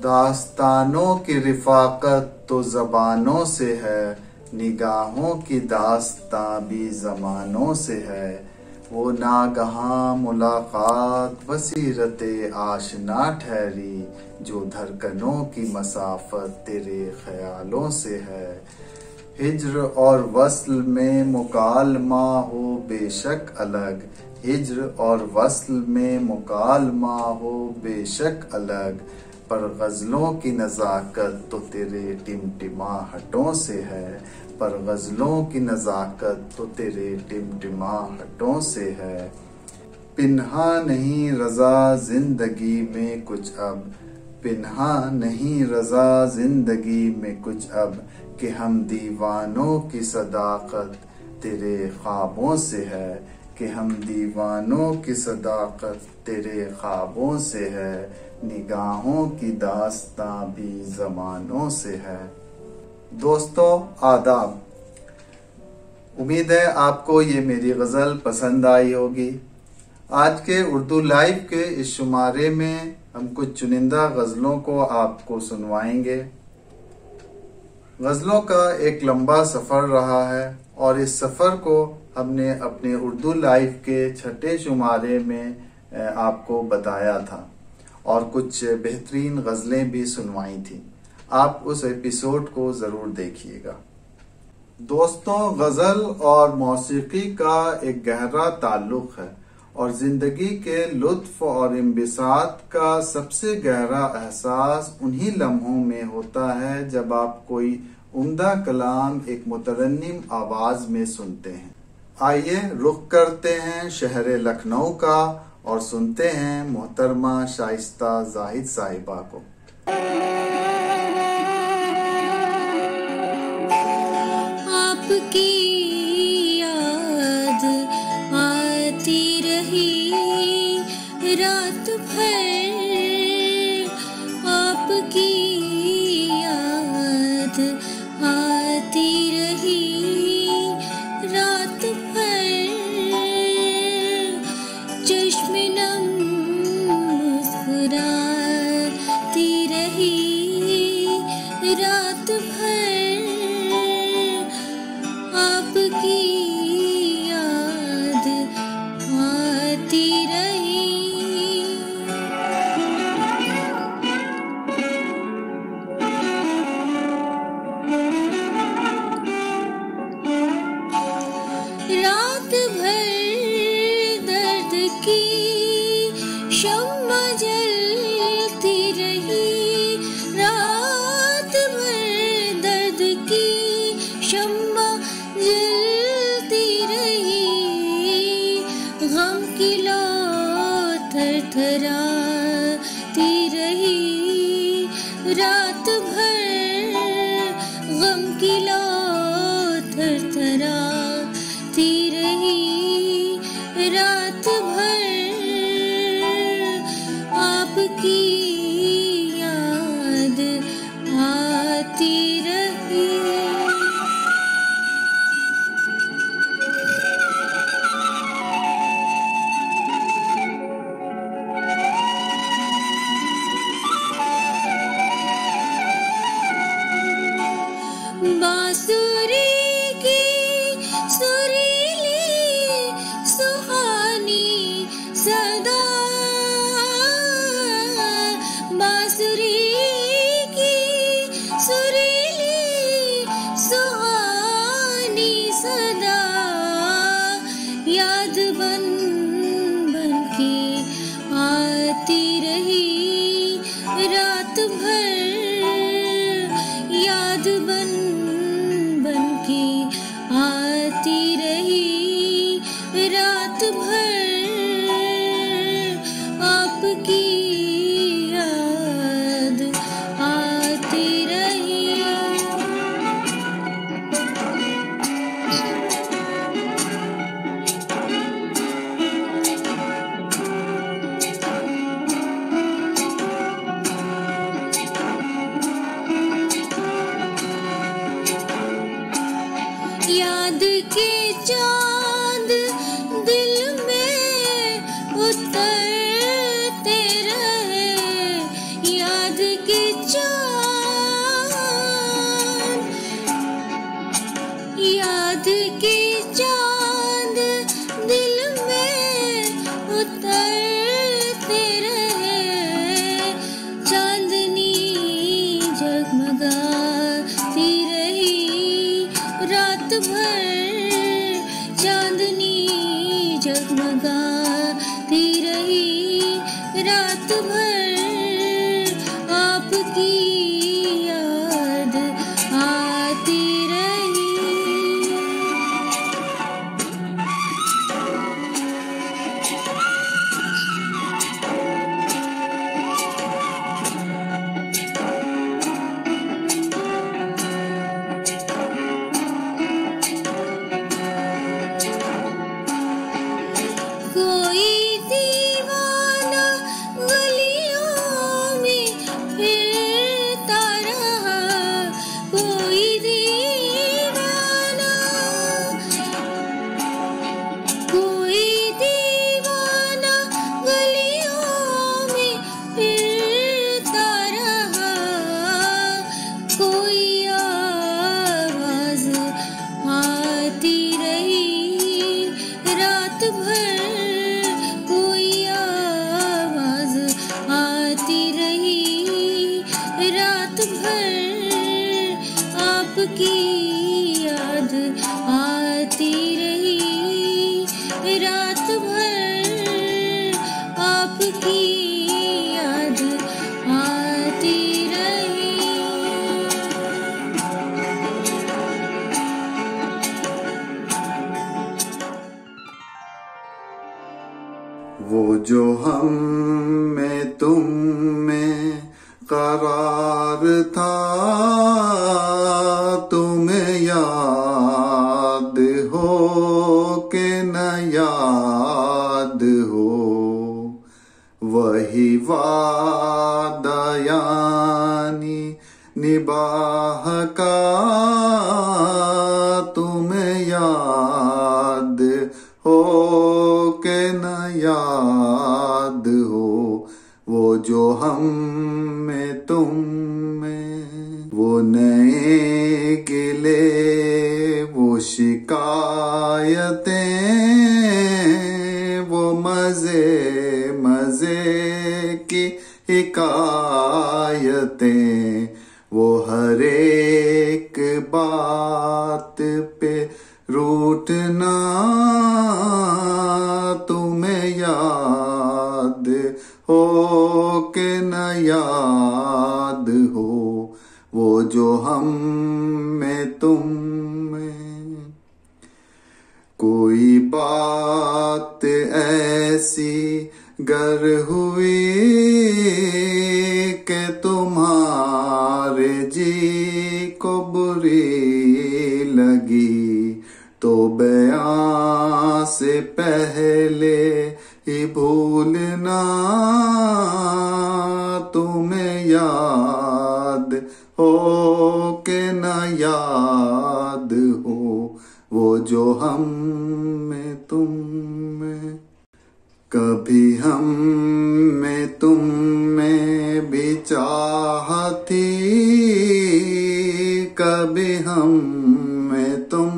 दास्तानों की रिफाकत तो ज़बानों से है, निगाहों की दास्तां भी ज़मानों से है। वो नागहां मुलाकात बसीरते आशना ठहरी, जो धड़कनों की मसाफत तेरे ख्यालों से है। हिज्र और वस्ल में मुकालमा हो बेशक अलग, हिज्र और वस्ल में मुकालमा हो बेशक अलग, पर गज़लों की नज़ाकत तो तेरे टिमटिमाहटों से है, पर गज़लों की नज़ाकत तो तेरे टिमटिमाहटों से है। पिन्हा नहीं रज़ा ज़िंदगी में कुछ अब, पिन्हा नहीं रज़ा ज़िंदगी में कुछ अब, कि हम दीवानों की सदाकत तेरे ख्वाबों से है, कि हम दीवानों की सदाकत तेरे ख्वाबों से है। निगाहों की दास्तां भी ज़मानों से है। दोस्तों आदाब, उम्मीद है आपको ये मेरी गज़ल पसंद आई होगी। आज के उर्दू लाइव के इस शुमारे में हम कुछ चुनिंदा गज़लों को आपको सुनवाएंगे। गज़लों का एक लंबा सफ़र रहा है और इस सफ़र को हमने अपने उर्दू लाइव के छठे शुमारे में आपको बताया था और कुछ बेहतरीन गज़लें भी सुनवाई थी। आप उस एपिसोड को ज़रूर देखिएगा। दोस्तों, गज़ल और मौसीकी का एक गहरा ताल्लुक़ है और ज़िंदगी के लुत्फ़ और इंबिसात का सबसे गहरा एहसास उन्हीं लम्हों में होता है जब आप कोई उम्दा कलाम एक मुतरन्निम आवाज़ में सुनते हैं। आइए रुख करते हैं शहर लखनऊ का और सुनते हैं मोहतरमा शाइस्ता ज़ाहिद साहिबा को। आपकी याद आती रही रात भर, आपकी याद आती रही रात भर, चश्मे नम मुस्कुराती रही रात भर, आपकी याद आती रही। रात भर दर्द की शम्मा जलती रही, रात भर दर्द की शम्मा जलती रही, गम की लौ थरथराती रही रात भर, गम की लौ थरथराती रही रात भर, आपकी याद आती रही। गाती रही रात भर, आपकी याद आती रही। कोई दीवाना गलियों में फिरता रहा, कोई दीवाना, कोई दीवाना गलियों में फिरता रहा, कोई आवाज आती रही रात भर, कोई आवाज आती रही रात भर, आपकी याद आती रही रात भर, आपकी याद आती रही। वो जो हम में तुम में करार था, तुम्हें याद हो के न याद हो, वही वादा यानी निबाह का, तुम्हें याद हो के न याद हो, वो जो हम में तुम में, वो नए गिले वो शिकायतें, वो मजे मजे की हिकायतें, वो हर एक बात पे रूठना, तुम्हें याद हो के न याद हो, वो जो हम में तुम में। कोई बात ऐसी गर हुई के तुम्हारे जी को बुरी लगी, तो बयां से पहले ही भूलना, तुम्हें याद हो के न याद हो, वो जो हम में तुम में। कभी हम में तुम में भी चाह थी, कभी हम में तुम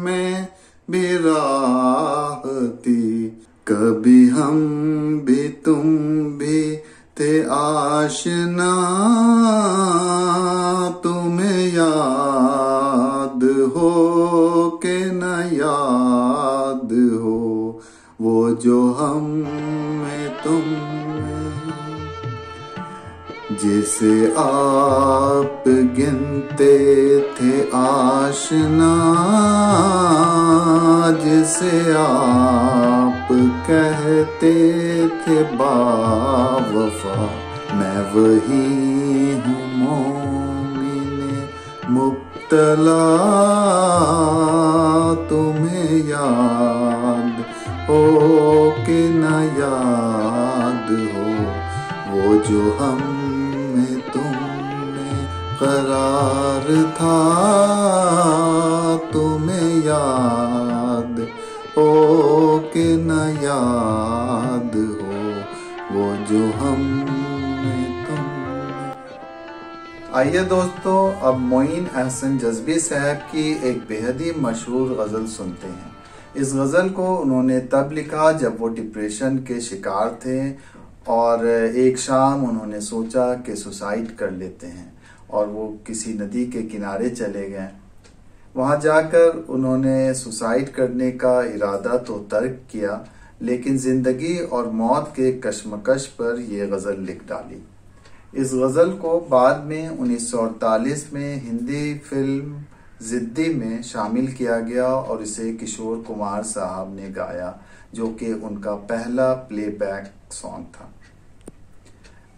में भी राह थी, कभी हम भी तुम भी थे आशना, तुम्हें याद हो के न याद हो, वो जो हम में तुम में। जिसे आप गिनते थे आशना, जिसे आप कहते थे बावफा, मैं वही हूँ मोमिने मुब्तला, तुम्हें याद हो के न याद हो, वो जो हम में तुम में करार था, तुम्हें याद हो के न याद हो, वो जो हम में तुम में। आइए दोस्तों, अब मोइन अहसन जज्बी साहब की एक बेहद ही मशहूर गज़ल सुनते हैं। इस गज़ल को उन्होंने तब लिखा जब वो डिप्रेशन के शिकार थे और एक शाम उन्होंने सोचा कि सुसाइड कर लेते हैं और वो किसी नदी के किनारे चले गए। वहां जाकर उन्होंने सुसाइड करने का इरादा तो तर्क किया, लेकिन जिंदगी और मौत के कश्मकश पर यह गजल लिख डाली। इस गजल को बाद में 1948 में हिंदी फिल्म जिद्दी में शामिल किया गया और इसे किशोर कुमार साहब ने गाया, जो कि उनका पहला प्लेबैक सॉन्ग था।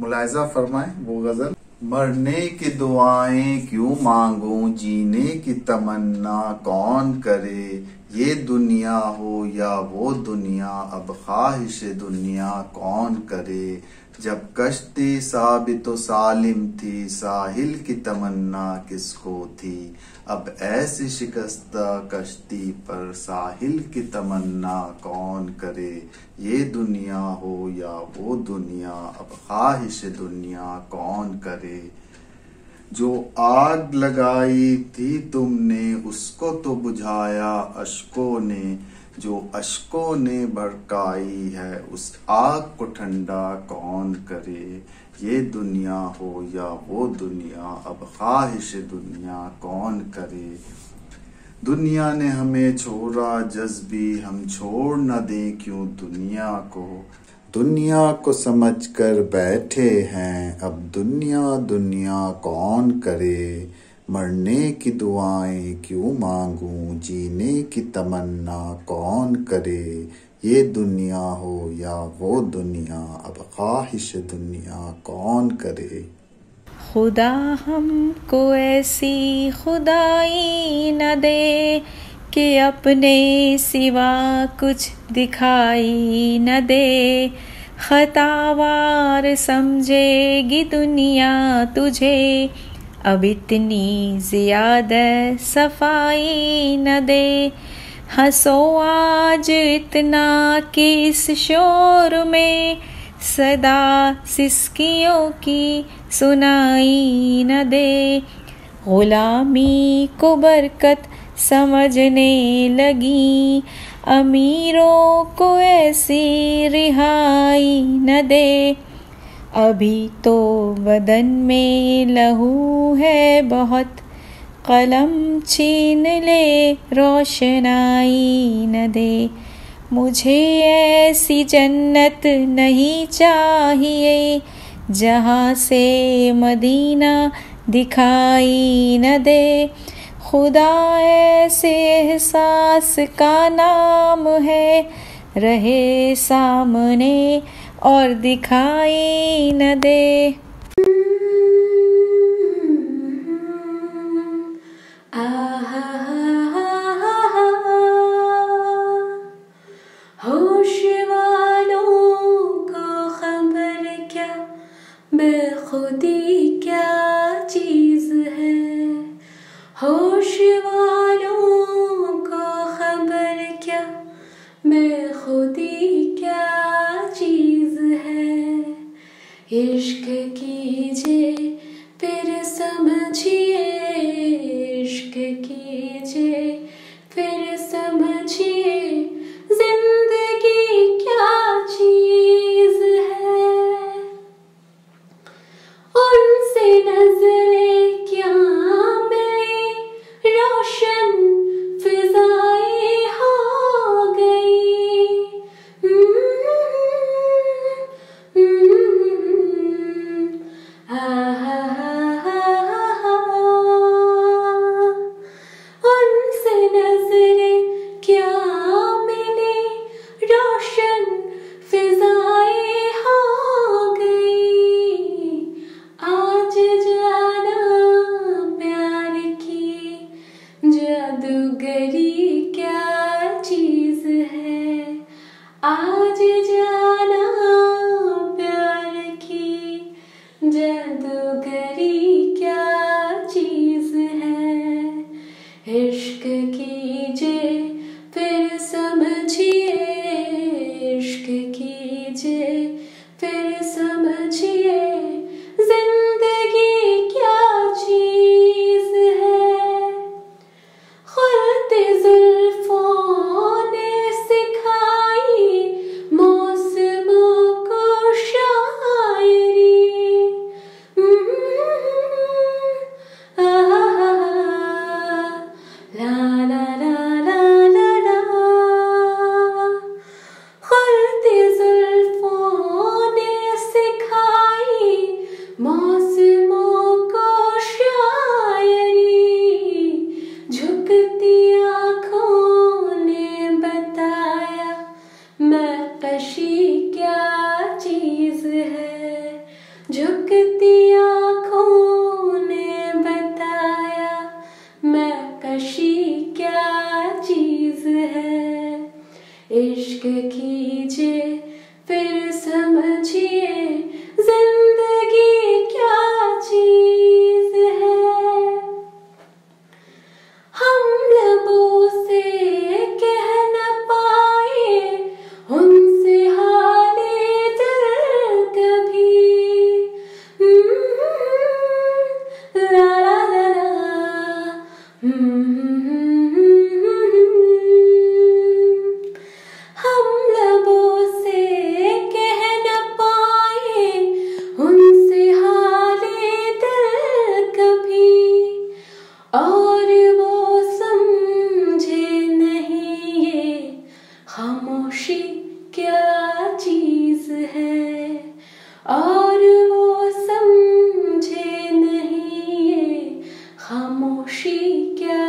मुलाहिजा फरमाएं वो गजल। मरने की दुआएं क्यों मांगूं, जीने की तमन्ना कौन करे, ये दुनिया हो या वो दुनिया, अब ख्वाहिश दुनिया कौन करे। जब कश्ती साबित व सालिम थी, साहिल की तमन्ना किसको थी, अब ऐसी शिकस्ता कश्ती पर साहिल की तमन्ना कौन करे। ये दुनिया हो या वो दुनिया, अब ख्वाहिश दुनिया कौन करे। जो आग लगाई थी तुमने, उसको तो बुझाया अश्कों ने, जो अश्कों ने भड़काई है, उस आग को ठंडा कौन करे। ये दुनिया हो या वो दुनिया, अब ख्वाहिश दुनिया कौन करे। दुनिया ने हमें छोड़ा जज्बी, हम छोड़ न दें क्यों दुनिया को। दुनिया को समझ कर बैठे हैं, अब दुनिया दुनिया कौन करे। मरने की दुआएं क्यों मांगूं, जीने की तमन्ना कौन करे। ये दुनिया हो या वो दुनिया, अब ख्वाहिश दुनिया कौन करे। खुदा हमको ऐसी खुदाई न दे कि अपने सिवा कुछ दिखाई न दे। खतावार समझेगी दुनिया तुझे, अब इतनी ज्यादा सफाई न दे। हंसो आज इतना कि इस शोर में, सदा सिसकियों की सुनाई न दे। गुलामी को बरकत समझने लगी, अमीरों को ऐसी रिहाई न दे। अभी तो बदन में लहू है बहुत, कलम छीन ले रोशनाई न दे। मुझे ऐसी जन्नत नहीं चाहिए, जहाँ से मदीना दिखाई न दे। खुदा ऐसे एहसास का नाम है, रहे सामने और दिखाई न दे। होश वालों को खबर क्या, बेखुदी क्या चीज है। होश वालों को खबर क्या, बेखुदी क्या चीज है। इश्क कीजिए फिर समझिए, इश्क कीजिए फिर समझिए, जिंदगी क्या चीज है। उनसे नजरें क्या मिली, रोशन फिजाएं हो गई। उनसे नजरें क्या मिली, रोशन फिजाएं हो गई। आज जाना प्यार की जादूगरी क्या चीज है। आज जाना प्यार की जादूगरी क्या चीज है। इश्क कीजिए फिर समझिए, इश्क कीजिए फिर समझिए, जिंदगी क्या चीज है। खुलते जुल्फों ने सिखाई मौसमों इश्क कीजिए फिर समझिए जिंदगी क्या चीज है। हम लबों से कह न पाए उनसे हाले दिल कभी। ला ला ला ला हम लबों से कह न पाए उनसे हाले दिल कभी, और वो समझे नहीं ये खामोशी क्या चीज है। और वो समझे नहीं ये खामोशी क्या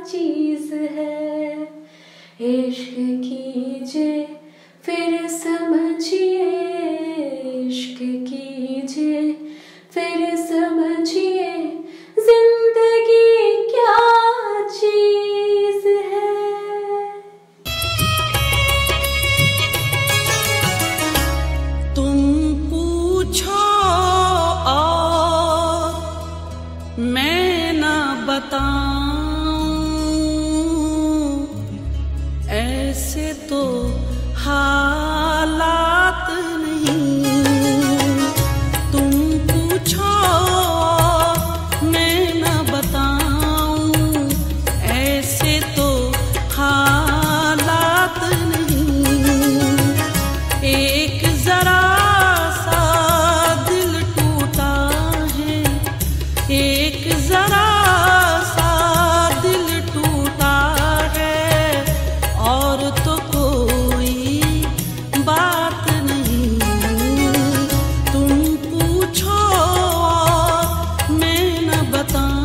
चीज है। इश्क कीजिए फिर समझिए, इश्क कीजिए फिर समझिए जिंदगी क्या चीज है। तुम पूछो और मैं ना बताऊं, ऐसे तो हालात नहीं। तुम पूछो मैं ना बताऊं, ऐसे तो हालात नहीं। एक जरा सा दिल टूटा है, एक जरा सा दिल टूटा है, और तो कोई बात नहीं। तुम पूछो मैं न बताऊं।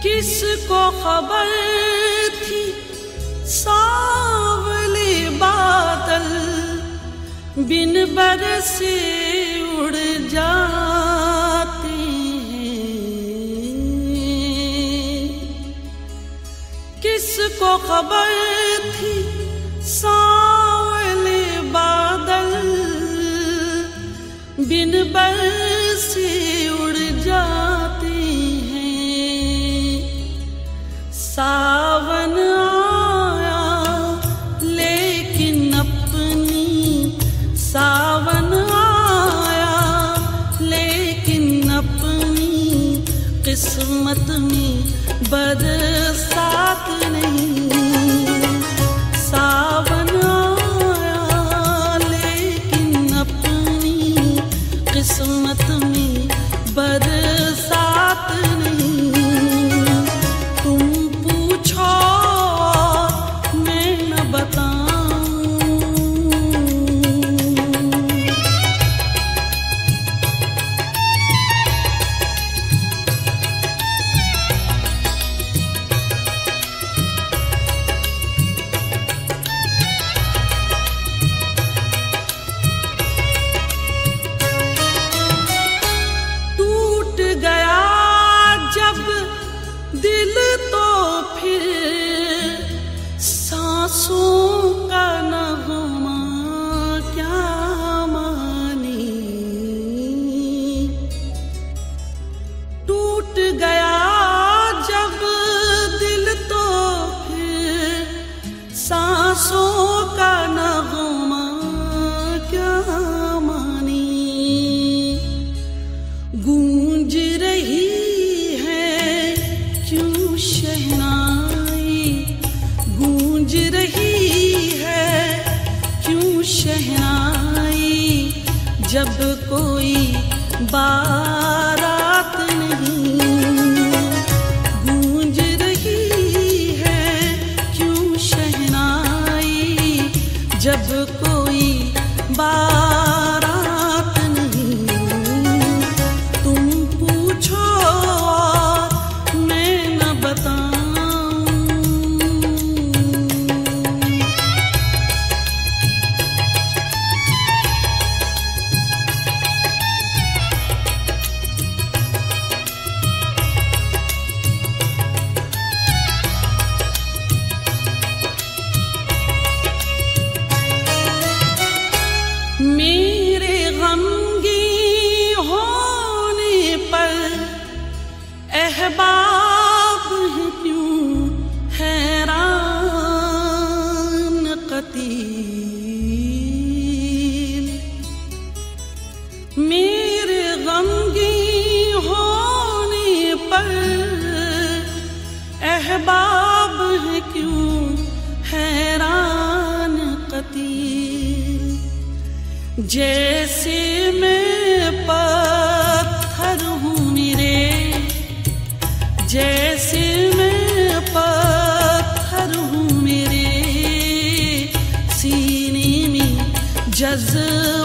किसको खबर थी सांवले बादल बिन बरसे उड़ जाते हैं। किसको खबर थी सांवले बादल बिन बरसे उड़ जाते हैं। सावन आया लेकिन अपनी, सावन आया लेकिन अपनी किस्मत में बरसात नहीं। सावन आया लेकिन अपनी किस्मत में बरसात नहीं। तुम पूछो मैं न बताऊं। टूट गया जब दिल तो फिर सांसों का नगमा क्या माने। टूट गया जब दिल तो फिर सांसों का नगमा क्या माने। गूंज रही है क्यों शहनाई, गूंज रही जैसे मैं पत्थर हूँ मेरे, जैसे मैं पत्थर हूँ मेरे सीने में जज्बा